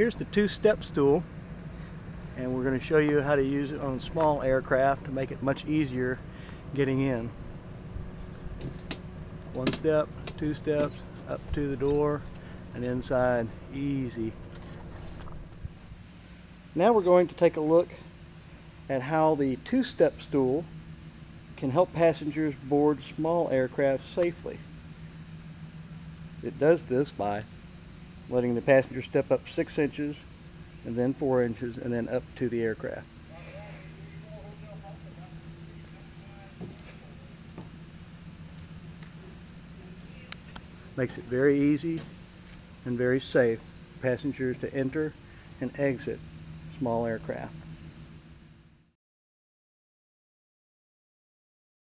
Here's the two-step stool, and we're going to show you how to use it on small aircraft to make it much easier getting in. One step, two steps, up to the door and inside, easy. Now we're going to take a look at how the two-step stool can help passengers board small aircraft safely. It does this by letting the passenger step up 6 inches and then 4 inches and then up to the aircraft. Makes it very easy and very safe for passengers to enter and exit small aircraft.